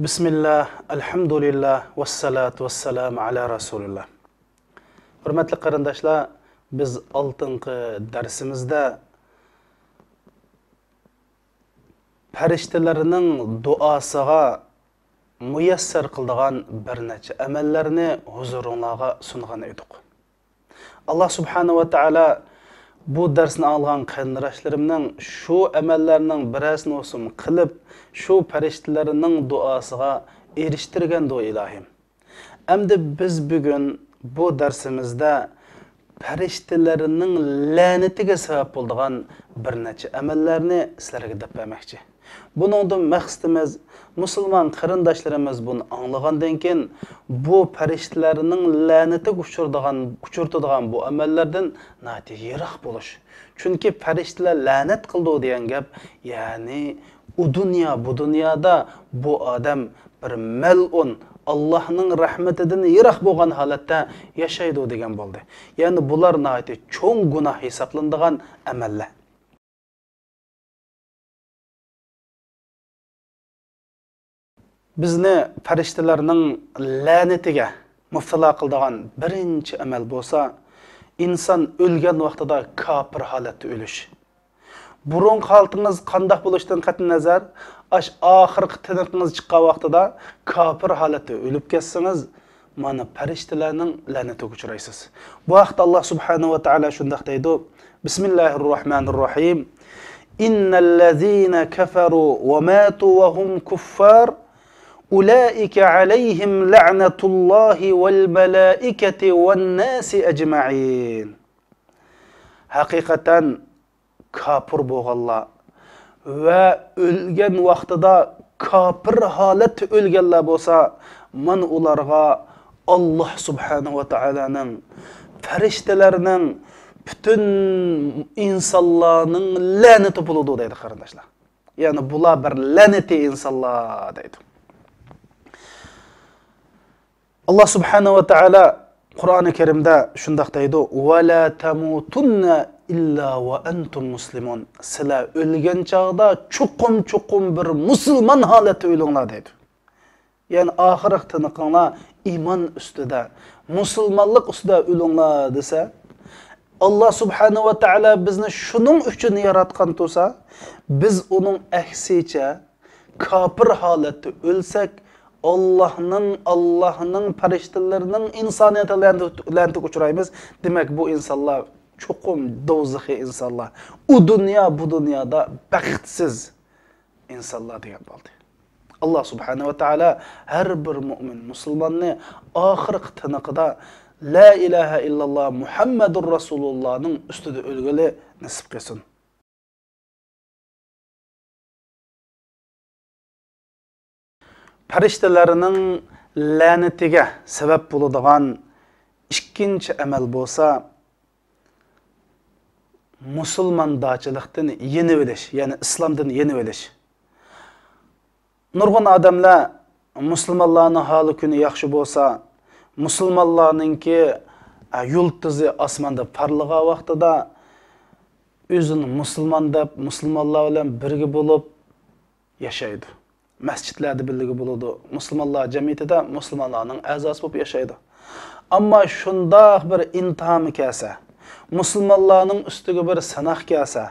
Bismillah, elhamdülillah, vessalatu vesselam ala Resulullah. Hürmetli qarindaşlar, biz 6-cı dersimizde feriştelerinin duasıga müyesser kıldıgan bir neçe emellerini huzurunlağa sungan edik. Allah subhanahu wa ta'ala bu dersini algan qarindaşlarımның şu emellerinin biresini olsun kılıp şu feriştelerinin duasıga eriştirgen du ilahim. Emdi biz bugün bu dersimizde feriştelerinin lanetiga sebep bolduğan bir neçe emellerini sizlerge dep bermekçi. Bunundan maqsadımız Müslüman qarindaşlarımız bunu anlagandan keyin bu feriştelerinin laneti uçurtadigan bu amellerden nati yirak boluş. Çünkü ferişteler lanet kıldı degan gap, yani bu dünyada bu adam bir melun Allah'ın rahmetinden yirak bolgan halatda yaşaydı degan boldu. Yani bular nati çoğun günah hesaplandıgan ameller. Bizni feriştelerinin lanetiga muftala kıldıgan birinci amel bolsa, insan ölgen vaqtida kafir halatda ölüş. Burun qaltınız qandaq buluşdan qat'i nazar, ahirki tiniqiniz chiqqan vaqtida kafir halatda ölüp ketsiniz, mana feriştelerinin lanetiga uchraysiz. Bu vaqtda Allah subhanahu wa ta'ala shundaq deydi: Bismillahirrahmanirrahim. İnnellezîne keferu ve mâtu ve hum kuffar Ulaike aleyhim la'netullahi vel melaiketi ven nasi ecma'in. Hakikaten kafir bolganlar ve ölgen vaqtida kafir halat ölgenler bolsa, man ularga Allah subhanahu wa ta'ala'nın feriştelerinin bütün insanların laneti buludu deydi qarindaşlar. Yani bular bir laneti insanlar deydi. Allah subhanahu wa ta'ala Kur'an-ı Kerim'de şundaq deydi: "Ve la tamutunna illa ve entum muslimun." Sizlar ölgen çağda çuqum bir musulman haleti ölüңlar deydi. Yani ahirek tınıqınlar iman üstüde, musulmanlık üstüde ölüңlar dese, Allah subhanahu wa ta'ala bizni şunun üçün yaratgan tursa, biz onun aksiçe kafir haleti ölsek, Allah'ın feriştelerinin insaniyete laneti uçurayımız. Demek bu insanlar çokum dozıqi insanlar. Bu dünyada bəxtsiz insanlar degan boldu. Allah subhanahu wa ta'ala her bir mümin, musulmanni ahirki tiniqida La ilahe illallah Muhammedur Resulullah'ın üstüde ölgeli nasip kılsın. Feriştelerinin lanetiga sebep buladigan ikkinchi amel bolsa, musulmondachilikdan yeni bilish, yani islomdan yeni bilish. Nurg'un odamlar musulmonlarning holi kuni yaxshi bo'lsa, musulmonlarningki yulduzi osmonda parlagan vaqtida o'zini musulmon deb musulmonlar bilan birga bo'lib yashaydi. Mescitlerde birligi buludu. Müslümanlar cemiyetinde Müslümanların azası bulup yaşaydı. Ama şundaq bir intiham kelse, Müslümanların üstüge bir sınak kelse,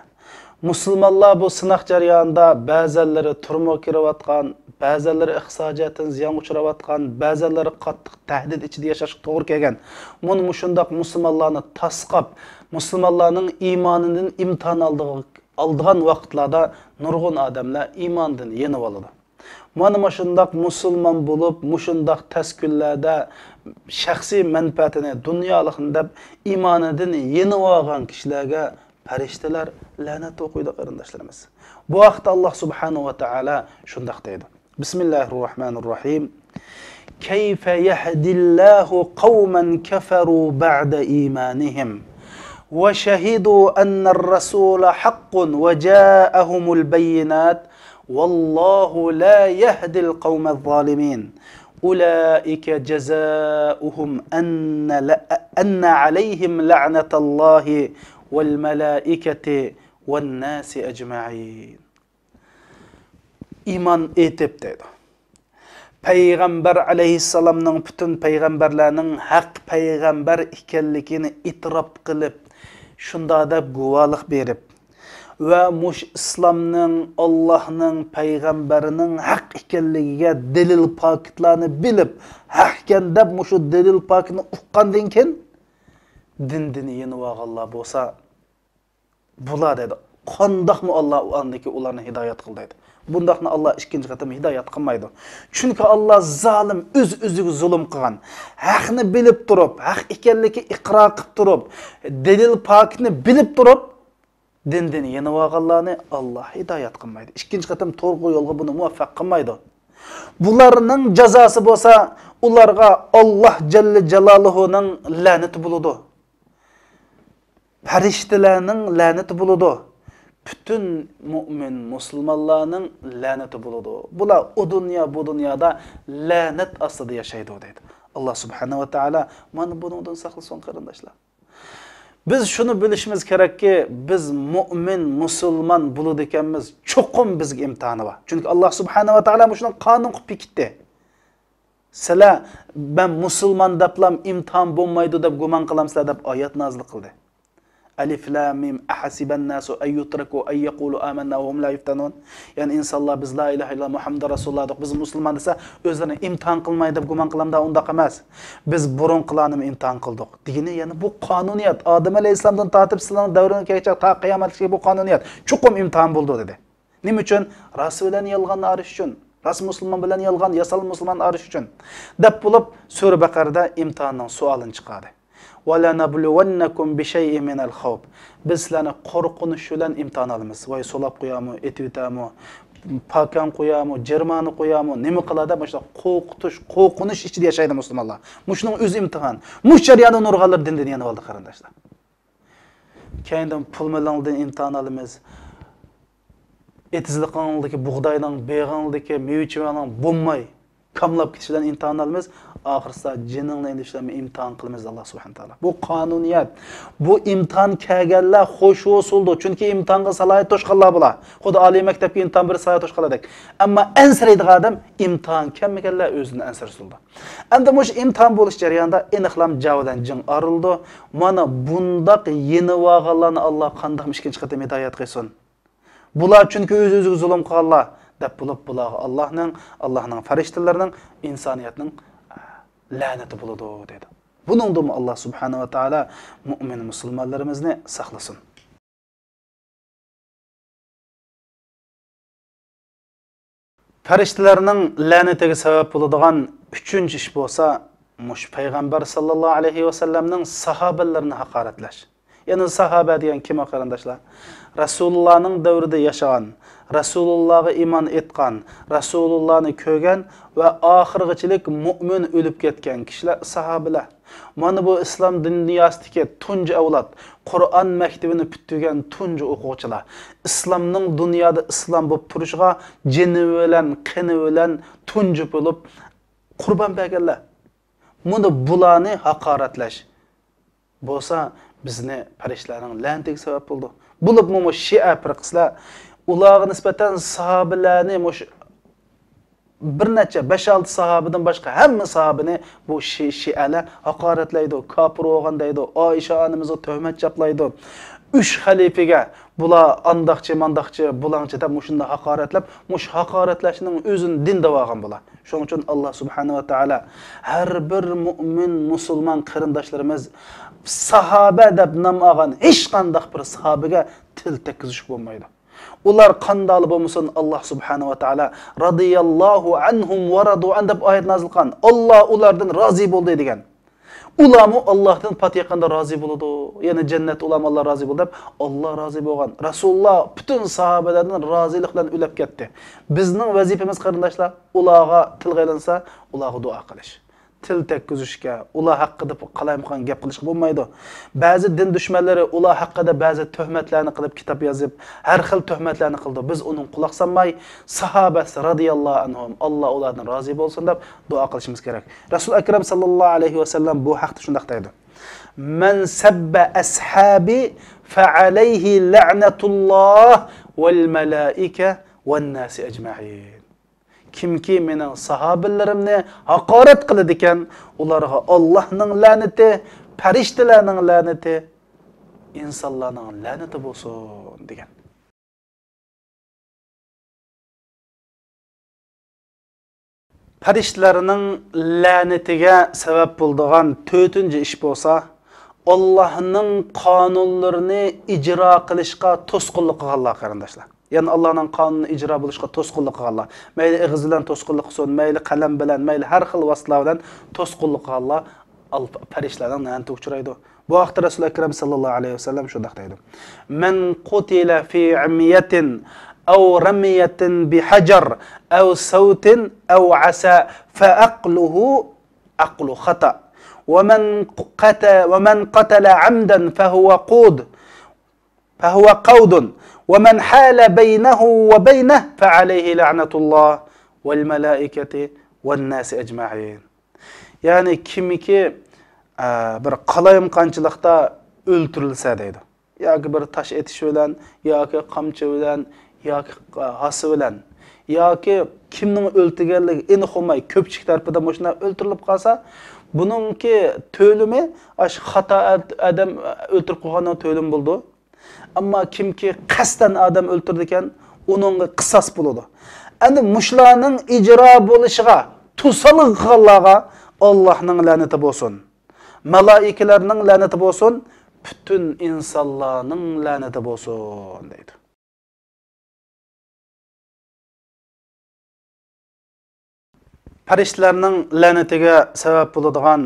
Müslümanlar bu sınak jarayonida ba'zilari turmuş kiravatgan, ba'zilari iqtisodiyatdan ziyon uchravatgan, ba'zilari qattiq tahdid ichida yashashga to'g'ri kelgan. Bunu shundaq musulmonlarni tasqab, musulmonlarning iymonidan imtihon aldigan vaqtlarda nurg'un odamlar iymondan yenib oladi. Mana şundaq musulmon bo'lib, mushundaq taskunlarda shaxsiy manfaatini dunyolikni deb iymonidan yenib olgan kishilarga ferişteler lanet o'qiydi qarindoshlarimiz. Bu vaqtda Allah subhanahu wa ta'ala shundaq deydi: Bismillahirrahmanirrahim. Kayfa yahdillahu qawman kafaru ba'da imanihim ve shahidu anna ar-rasula haqqun ve ja'ahumul bayyinat والله لا يهدي القوم الظالمين أولئك جزاؤهم أن عليهم لعنة الله والملائكة والناس أجمعين. İman etip dedi. Peygamber aleyhisselamның bütün peygamberlerinin hak peygamber ikenligini itiraf kılıp, şunda da guvalık berip ve muş İslamның Allah'ның peygamberinin hak ikenligiga delil paketlerini bilip, hakken dep muşu delil paketini uqqandan keyin dindini yeni Allah bolsa bula dedi. Qandaqmı Allah o andaki ularni hidayet kıldıydı. Bundaqni Allah ikinci qatam hidayet qilmaydi. Çünkü Allah zalim öz-özüge zulm qilgan. Haqni bilip turup, haq ekanligi iqro qilib turup, delil paketini bilip turup dindini yeni Allah'ni Allah hidayet qilmaydi. İkinci qatam to'g'ri yo'lga buni muvaffaq qilmaydi. Bularning jazosi bo'lsa, ularga Allah Celle Celaluhu'nun laneti buludu. Farishtalarning laneti buludu. Bütün mümin Müslümanların laneti buludu. Bular o dünya bu dünyada lanet asıda yaşaydı dedi. Allah Subhanahu ve Teala mana bundan saqlasın qarindoshlar. Biz şunu bilishimiz kerak ki biz mümin Müslüman buludu ekanmiz. Çoqum bizga imtihani var. Çünkü Allah Subhanahu ve Teala shuni qonun qilib bekitdi. Sizlar ben Müslüman deplam imtihan bo'lmaydi deb gumon qilamsizlar deb oyat nozil qildi. Alif lam mim ahasiban nasu ay yutraku ay yaqulu amanna wa hum la yuftanun. Yani insanlar biz la ilahe illallah Muhammed Rasulullah deb biz musulmon desa o'zlarini imtihan qilmaydi deb gumon qilamda unda emas. Biz burun qilanimi imtihan qildik. Degini yani bu qonuniyat Adem alayhisalomdan tortib sizlarning davrigacha ta qiyomatgacha bu qonuniyat chuqum imtihan bo'ldi dedi. Nima uchun? Rasul bilan yolg'onni arish uchun. Rasul musulmon bilan yolg'on yasal musulmon arish uchun. Deb bo'lib Sura Baqarada imtihonning suolini chiqardi. وَلَنَبْلُوَنَّكُمْ بِشَيْءٍ مِنَ الْخَوْفِ Biz sizlarni qo'rqinish bilan imtihon olamiz. Voy so'lab qo'yami, etitami, pakan qo'yami, jermani qo'yami, nima qiladi? Mana shu qo'rqinish ichida yashaydi musulmonlar. Mushuning o'z imtihon. Mush jarayonni nurg'alib dindan yana oldi qarindoshlar. Keyindan pul bilan imtihon olamiz. Etizliqingdagi bug'doyning, beyg'ingdagi mevchining bo'lmay kamlab ketishidan imtihon olamiz. Ahirsa jiningni ishlamay imtihon qilamiz Allah Subhanahu taala. Bu qonuniyat. Bu imtihon kelganlar xo'sh bo'ldi. Chunki imtihonga salohiyat to'shqanlar bo'lar. Xuddi oliy maktabga imtihon bir salohiyat to'shqanladek. Ammo ansiraydigan odam imtihon kelmaganlar o'zini ansirsuldi. Endi mush imtihon bo'lish jarayonida aniqlam javdan jin arildi. Mana bundaq yeni vaqalarni Allah qanday ikkinchi qatam hidoyat qilsin. Bular chunki o'z-o'ziga zulm qilganlar deb bo'lib bular Allohning farishtalarining insoniyatning laneti buludu dedi. Bunun da Allah Subhanahu ve Teala mümin Müslümanlarımızı saklasın. Farishtalarning lanetiga sabab bo'ladigan 3-chi ish bo'lsa, mush payg'ambar sallallohu alayhi va sallamning sahobalarni haqoratlash. Yani sahabe degan kim qarindoshlar? Rasulullahning davrida yashagan, Rasulullahga iman etgan, Rasulullahni ko'rgan va oxirgachilik mu'min o'lib ketgan kishilar sahobalar. Mana bu islom dunyosidagi tunji avlod, Qur'on maktabini bitirgan tunji o'quvchilar. Islomning dunyoda islom bo'lib turishiga jini bilan, qini bilan tunji bo'lib qurbon berganlar. Buni bularni haqoratlash bo'lsa bizni farishtalarning lantiga sabab bo'ldi. Bo'lib mu Shia firqaslar ularga nisbatan sahobalarni bir necha 5-6 sahabadan başka hamma sahabini bu Shialar haqoratlaydi, kafir bo'lgan deydi, Oysha onamizga tuhmat chaplaydi. 3 xalifega bular andaqchi, mandaqchi, bulanchi deb shunda haqoratlab, haqoratlashning o'zini din davogan bular. Shuning uchun Allah Subhanahu va Taala har bir mu'min, musulmon qarindoshlarimiz sahabe deb nom olgan hech qanday bir sahabaga til tekkizish bo'lmaydi. Ular qandalı bo'lmasin Allah Subhanahu va Taala radiyallahu anhum wa radu an deb oyat nozil qilgan. Allah ulardan rozi bo'ldi degan. Ulamı Allah'tan patiyaqanda rozi bo'ladi. Yani cennet ulam Allah rozi bo'ldi deb Allah rozi bo'lgan. Rasulullah bütün sahabelerden rozilik bilan o'lib ketdi. Bizning vazifamiz qarindoshlar, ularga til qaylansa, ularga duo qilish. Til tekkizishga, ular haqida qalaymiqan gap qilish bo'lmaydi. Ba'zi din dushmanlari ular haqida ba'zi tuhmatlarni qilib kitob yozib, har xil tuhmatlarni qildi. Biz uning quloq solmay, sahabasi radhiyallohu anhum Alloh ulardan rozi bo'lsin deb duo qilishimiz kerak. Rasul akram sallallohu alayhi va sallam bu haqda shunday deydi. Man sabba ashabi fa alayhi la'natulloh wal malaika wan nas ajma'in. kimki mening sahobilarimni haqorat qiladi ekan, ularga Allohning la'nati, farishtalarning la'nati, insonlarning la'nati bo'lsin degan. Farishtalarning la'natiga sabab bo'lgan 4-ish bo'lsa, Allohning qonunlarini ijro qilishga to'sqinlik qilganlar qarindoshlar. Yani Allah'ın kanunu icra buluşqa to'sqinlik qilganlar. Mayli ig'iz bilan to'sqinlik qilsin, mayli qalam bilan, mayli har xil vositalar bilan to'sqinlik qilganlar farishtalarning la'natiga uchraydi. Bu vaqtda Rasul akram sallallohu alayhi vasallam shunday deydi. Man qutila fi amiyatin aw ramiyatin bihajar aw sautin aw asa fa aqluhu aqlu khata. ومن قتل عمدا فهو قود ومن حال بينه وبينه فعليه لعنة الله والملائكة والناس أجمعين. Yani kimiki bir qalayım qançılıqda öldürülse deydi. Ya ki bir taş etiş bilen, ya ki qamçı bilen, ya ki hası bilen, ya ki kimning öldürgenligi aniq olmay köpçük tarafından boşuna öldürülüp qalsa, bununki tölümü xata adam öldürüp qo'yganning tölüm buldu. Amma kimki qasdan adam öldürdiken onunga qisas bo'ladi. Endi mushlarning ijro bo'lishiga, to'sqinlik qilganlarga Allohning la'nati bo'lsin. Malaikalarning la'nati bo'lsin, bütün insonlarning la'nati bo'lsin deydi. Farishtalarning la'natiga sabab bo'ladigan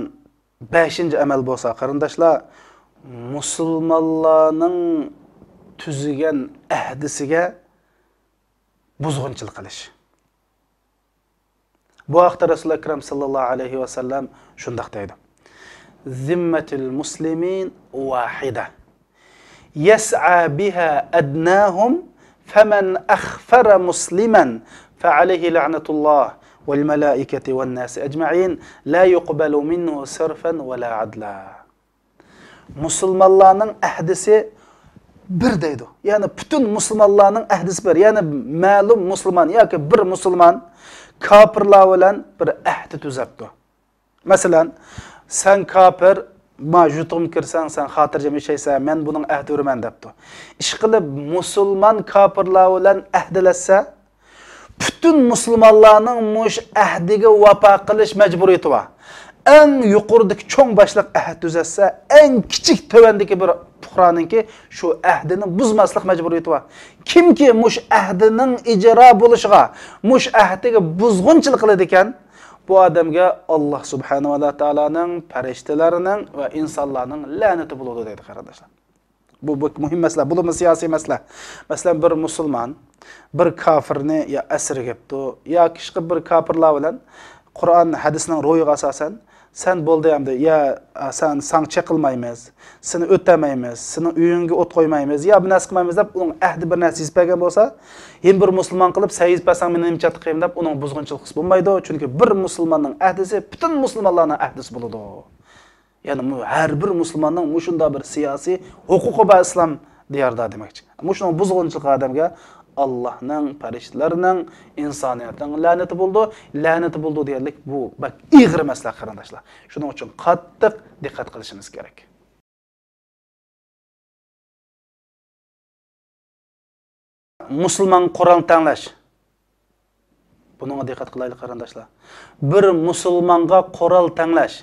5-amal bo'lsa, qarindoshlar, musulmonlarning tuzilgan ahdisiga buzg'unchilik qilish. Bu vaqtda Rasul akram sallallohu alayhi va sallam shunday deydi. Zimmatul muslimin wahida yas'a biha adnahum faman akhfara musliman fa alayhi la'natullah wal malaikati wan nas ajma'in la yuqbalu minhu sarfan wala adla. Musulmonlarning ahdisi bir deydi. Yani bütün musulmonlarning ahdisi bir. Yani ma'lum musulmon yoki bir musulmon kafirlar bilan bir ahdi tuzabdi. Masalan, sen kafir, ma jutum kirsan, sen xotirjam yashaysan, men buning ahdi uraman debdi. Ish qilib musulmon kafirlar bilan ahdilashsa, bütün musulmonlarning mush ahdiga vafo qilish majburiyati bor. En yuqoridagi cho'ng boshliq ahd tuzatsa, en kichik tövendeki bir fuqaroninki shu ahdini buzmaslik majburiyati bor. Kimki mush ahdining ijro bo'lishiga, mush ahdiga buzg'unchilik qiladi ekan, bu odamga Alloh subhanahu va taolaning, farishtalarining va insonlarning la'nati bo'ladi deydi qarindoshlar. Bu muhim masala, bu siyosiy masala. Masalan, bir musulmon bir kafirni ya asirgibdi, ya kishi bir kafirlar bilan Qur'on hadisning ro'yiga asosan sen bo'ldi hamda ya sen sanksiya qilmaymiz, seni o'tamaymiz, seni uyingga o't qo'ymaymiz, ya bu narsa qilmaymiz deb uning ahdi bir narsa yizpagan bo'lsa, ham bir musulmon qilib sayyiz pasang meni nimcha qilmayman deb uning buzg'unchilik qilib bo'lmaydi, chunki bir musulmonning ahdisi bütün musulmonlarning ahdisi bo'ladi. Yani har bir musulmonning mushunda bir siyosiy huquqi bor islom diyarda demakchi. Mushning buzg'unchilik odamga Allah'ның, farishtalarning, insoniyatning la'nati bo'ldi. La'nati bo'ldi deganlik bu bak ig'ir masala qarindoshlar. Shuning uchun qattiq diqqat qilishimiz kerak. Musulmon Qur'on tanlash. Bunga diqqat qilaylik qarindoshlar. Bir musulmonga Qur'on tanlash,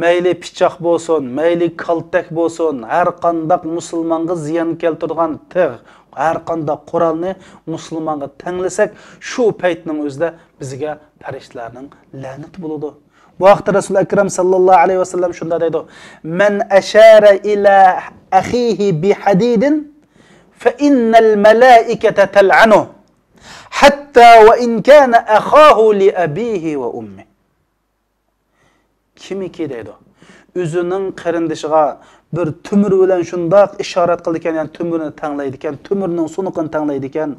mayli pichoq bo'lsin, mayli kaltak bo'lsin, har qanday musulmonga ziyon keltiradigan tig', har qanday Qur'onni musulmonga tanlasak, shu paytning o'zida bizga farishtalarning la'nati bo'ladi. Bu vaqtda Rasul akram sallallohu alayhi vasallam shunda deydi: "Man ashara ila akhihi bi hadidin fa innal malaikata tal'anu hatta wa in kana akhahu li abihi wa ummi." Kimiki deydi? O'zining qarindishiga bir tumur bilan shundoq ishorat qildi ekan, yani tumurni tanglaydi ekan, tumurning sunuqini tanglaydi ekan,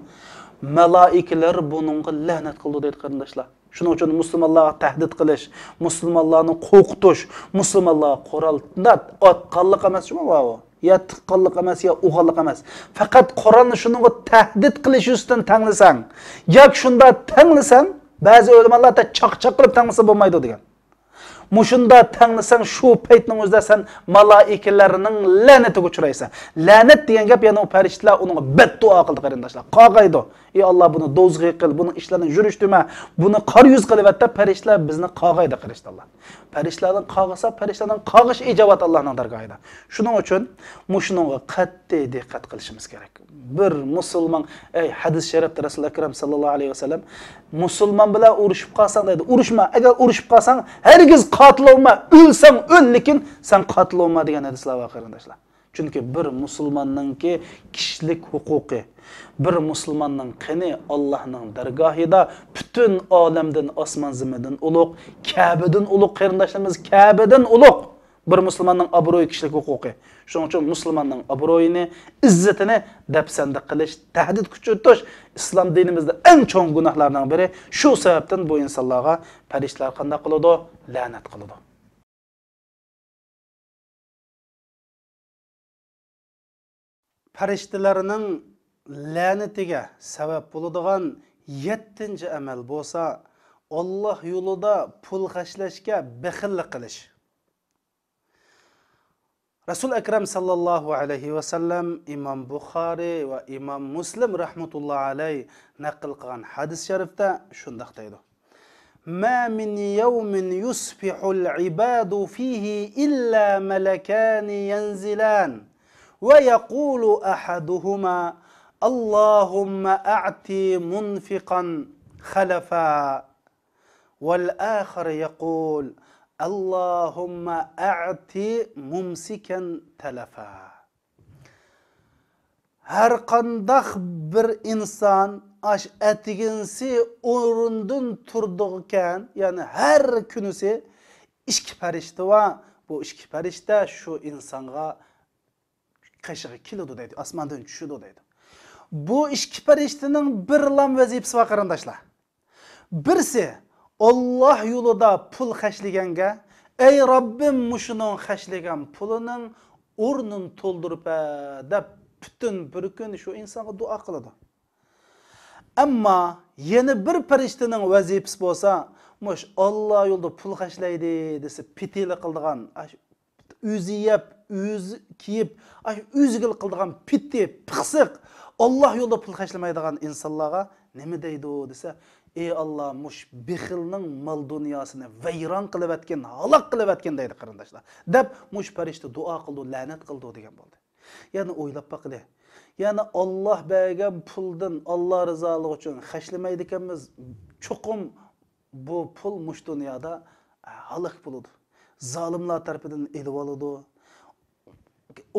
malaikalar buningga la'nat qildi deydi qarindoshlar. Shuning uchun musulmonlarga tahdid qilish, musulmonlarni qo'rqitish, musulmonlarga Qur'onda otqanlik emas shumi bu? Ya tiqqanlik emas, ya o'g'anlik emas. Faqat Qur'onni shuningga tahdid qilish ustidan tanglasang, yoki shunda tanglasang, Bazı ulamolar da çaq qilib tanglasa bo'lmaydi degan. Muşunda tanlasan şu paytning o'zida sen malaikalarning la'natiga uchraysan. La'nat degan gap yana o farishtalar unga beddua qildi qarindoshlar. Qog'aydi. Ey Alloh buni dozg'i qil, buni ishlarini yurishtirma, buni qor yuz qilib atda farishtalar bizni qog'aydi qarishdilar. Farishtalardan qog'asa, farishtalardan qog'ish ijobat Allohning dargohida. Shuning uchun mushunga qat'iy diqqat qilishimiz kerak. Bir musulmon, hadis sharifda Rasul akram sallallohu alayhi vasallam musulmon bilan urushib qolsang deydi. Urushma, agar urushib qolsang, hergiz qatil olma, ölsang öl, lekin sen qatil olma degan hadislar var qarindoshlar. Çünkü bir musulmonninki kishilik huquqi, bir musulmonning qani Allohning dargohida bütün olamdan osmon zimidan ulug', Ka'badan ulug' qarindoshlarimiz, Ka'badan ulug' bir musulmonning obro'yi, kishilik huquqi. Shuning uchun musulmonning obro'yini, izzatini dafsanda qilish, tahdid kuchaytirish islom dinimizda eng cho'ng gunohlardan biri. Shu sababdan bu insonlarga farishtalar qanday qiladi? La'nat qiladi. Farishtalarning la'natiga sabab bo'ladigan 7-chi amal bo'lsa, Alloh yo'lida pul xashlashga baxillik qilish. Rasul akram sallallohu alayhi va sallam Imom Buxoriy va Imom Muslim rahmatullohi alayhi naql qilgan hadis sharifda shunday deydi: "Ma min yawmin yusbihu al-ibadu fihi illa malakan yanzilan wa yaqulu ahaduhuma Allahumma a'ti munfiqan khalafa wal akhar yaqul Allahumma a'ti mumsikan talafa." Her qandaq bir insan aş etiginsi orundan turduğuken, yani her günüsi işki farishta va bu işki farishta şu insanga qashig'i keladi deydi, osmondan tushadi deydi. Bu işki farishtaning bir lam vazifasi var qarindoshlar. Birsi Allah yo'lida pul xashlaganga, ey Rabbim mushuning xashlagan pulining o'rnini to'ldirib deb bütün bir kun shu insonga duo qiladi. Ammo yana bir farishtaning vazifasi bo'lsa, mush Allah yo'lida pul xashlaydi desa pitili qildigan, o'zi yeb, o'zi kiyib, o'zigil qildigan pitti, piqsiq Allah yo'lida pul xashlamaydigan insonlarga nima deydi desa, ey Allah mush bixilning mal dunyosini vayron qilib atgan, halok qilib atgan deydi qarindoshlar. Deb mush farishta duo qildi, la'nat qildi degan bo'ldi. Yani o'ylab baqili. Yani Allah bergan puldan Allah rizoligi uchun xashlamaydi ekanmiz. Cho'qim bu pul mush dunyoda halok bo'ladi. Zolimlar tarafidan elib oladi.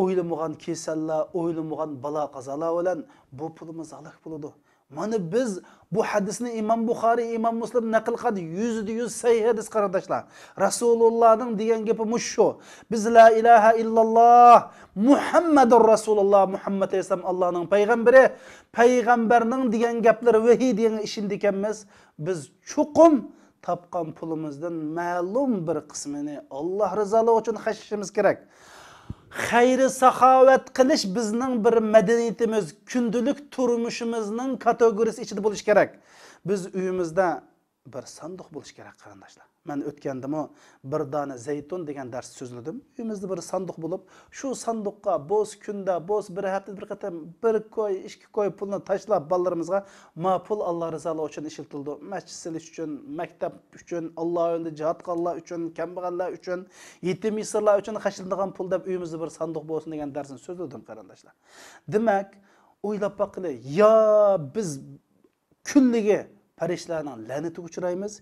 O'ylamagan kasallar, o'ylamagan balo qazolar bilan bu pulimiz halok bo'ladi. Mana biz bu hadisni İmam Buxoriy, İmam Muslim naql qildi. 100% sahih hadis qarindoshlar. Rasulullohning degan gapi mush shu. Biz la ilaha illalloh Muhammadur Rasululloh, Muhammad alayhisalom Allohning payg'ambari, payg'ambarning degan gaplari vahiy degan ishindi ekanmiz. Biz chuqum topgan pulimizdan ma'lum bir qismini Alloh rizoligi uchun xashlashimiz kerak. Xayri saxovat qilish bizning bir madaniyatimiz, kundalik turmushimizning kategoriyasi ichida bo'lish kerak. Biz uyimizda bir sanduq bo'lish kerak qarindoshlar. Men o'tgandimmi bir dona zaytun degan dars so'zladim. Uyimizda bir sanduq bo'lib, shu sanduqqa bo'z kunda, bo'z bir hafta bir qatam bir koy, ikki koy pulni tashlab bolalarimizga ma pul Alloh rizoligi uchun ishlatildi. Masjid silish uchun, maktab uchun, Alloh yo'lida jihad qilganlar uchun, kambag'allar uchun, yetim yesirlar uchun xashlanadigan pul deb uyimizda bir sanduq bo'lsin degan darsni so'zladim qarindoshlar. Demak, o'ylab baqili, yo biz kunligi farishtalarning la'natiga uchraymiz,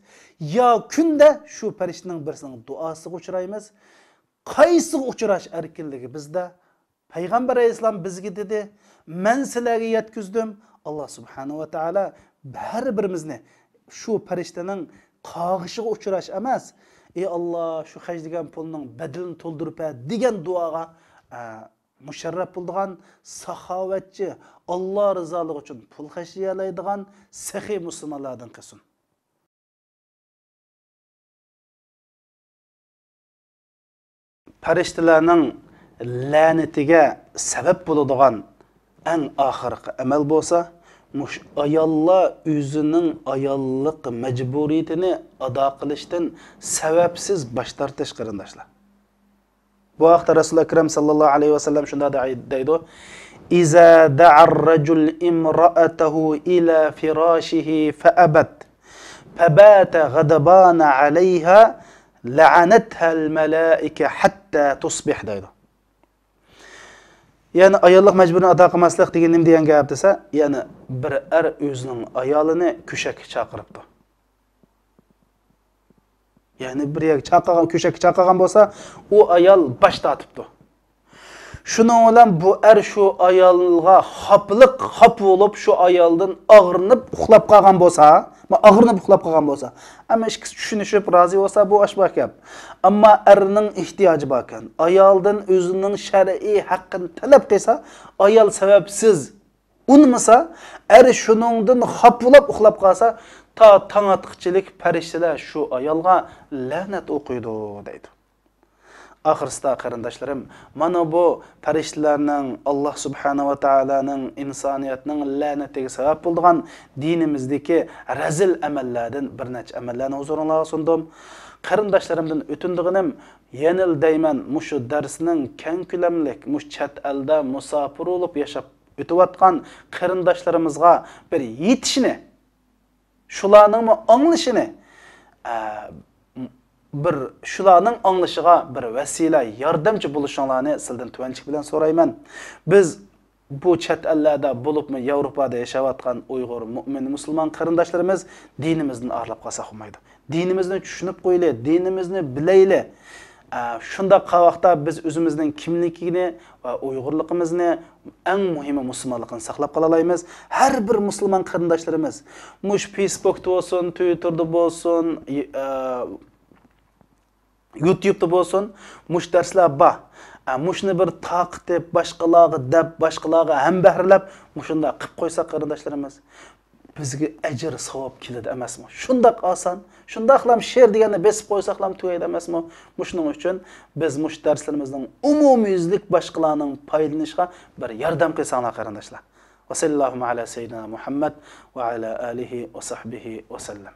yo kunda shu farishtaning birisining duosiga uchraymiz. Qaysi uchrash erkinligi bizda? Payg'ambar alayhisalom bizga dedi, "Men sizlarga yetkizdim." Alloh subhanahu va taolo har birimizni shu farishtaning qog'ishiga uchrash emas, ey Alloh shu xajlagan pulning badalini to'ldirib degan duoga musharraf bo'lgan saxovatchi, Alloh rizoligi uchun pul xashlay oladigan saxiy musulmonlardan qilsin. Farishtalarning la'natiga sabab bo'ladigan eng oxirgi amal bo'lsa, mush ayollar o'zining ayollik majburiyatini ado qilishdan sababsiz bosh tortish qarindoshlar. Bu vaqtda Rasululloh akram sallallohu alayhi vasallam shunda deydi: "Iza da'ar rajul imra'atahu ila firashihi fa'abat, fabata ghadabana 'alayha, la'anatha al-malaika hatta tusbih" deydi. Yani ayollik majburini ado qilmaslik degan nima degan gap desa, yani bir o'zining ayolini kushakka chaqiribdi. Yani bir yer chaqirgan, kushakka chaqirgan bo'lsa, u ayol bosh tortibdi. Shuning bilan bu shu ayolga xop bo'lib, shu ayoldan og'rinib uxlab qolgan bo'lsa, ama ikkisi tushunishib rozi bo'lsa, bu boshqa gap. Ammo erning ehtiyoji bor ekan. Ayoldan o'zining shar'iy haqqini talab qilsa, ayol sababsiz unmasa, shuningdan xop bo'lib uxlab qolsa, ta tongotqichilik farishtalar shu ayolga la'nat o'qiydi deydi. Ahirda qarindoshlarim, mana bu farishtalarning Alloh subhanahu va taolaning insoniyatning la'natiga sabab bo'lgan dinimizdagi razil amallardan bir necha amallarni huzuringizga sundim. Qarindoshlarimdan o'tindig'inim, yanil deyman, mushu darsning keng ko'lamlik, mush chat elda musofir bo'lib yashab o'tayotgan qarindoshlarimizga bir yetishini, shularning anglashini, bir shularning anglishiga bir vasila, yordamchi bo'lishinglarni sizdan tuvanchilik bilan so'rayman. Biz bu chet ellarda bo'libmi Yevropada yashayotgan Uyg'ur mu'min musulmon qarindoshlarimiz dinimizdan arlab qolsa olmaydi. Dinimizni tushunib qo'yaylik, dinimizni bilaylik. Shunda vaqtda biz o'zimizning kimligini va Uyg'urligimizni, eng muhimi musulmonlikni saqlab qola olamiz. Har bir musulmon qarindoshlarimiz mush Facebookda bo'lsin, Twitterda bo'lsin, YouTube'da bo'lsin, mush darslar bor. Mushni bir taqib, boshqalarga deb, boshqalarga ham bahrlab, mushunda qilib qo'ysa qarindoshlarimiz, bizga ajr savob keladi emasmi? Shundaq oson, shundaqlam she'r deganni besib qo'ysak ham tugaydi emasmi? Shuning uchun biz mush darslarimizning umumiylik boshqalarning foydalanishiga bir yordam qilsanglar qarindoshlar. Va sallallohu ala sayyidina Muhammad va ala alihi va sahbihi va sallam.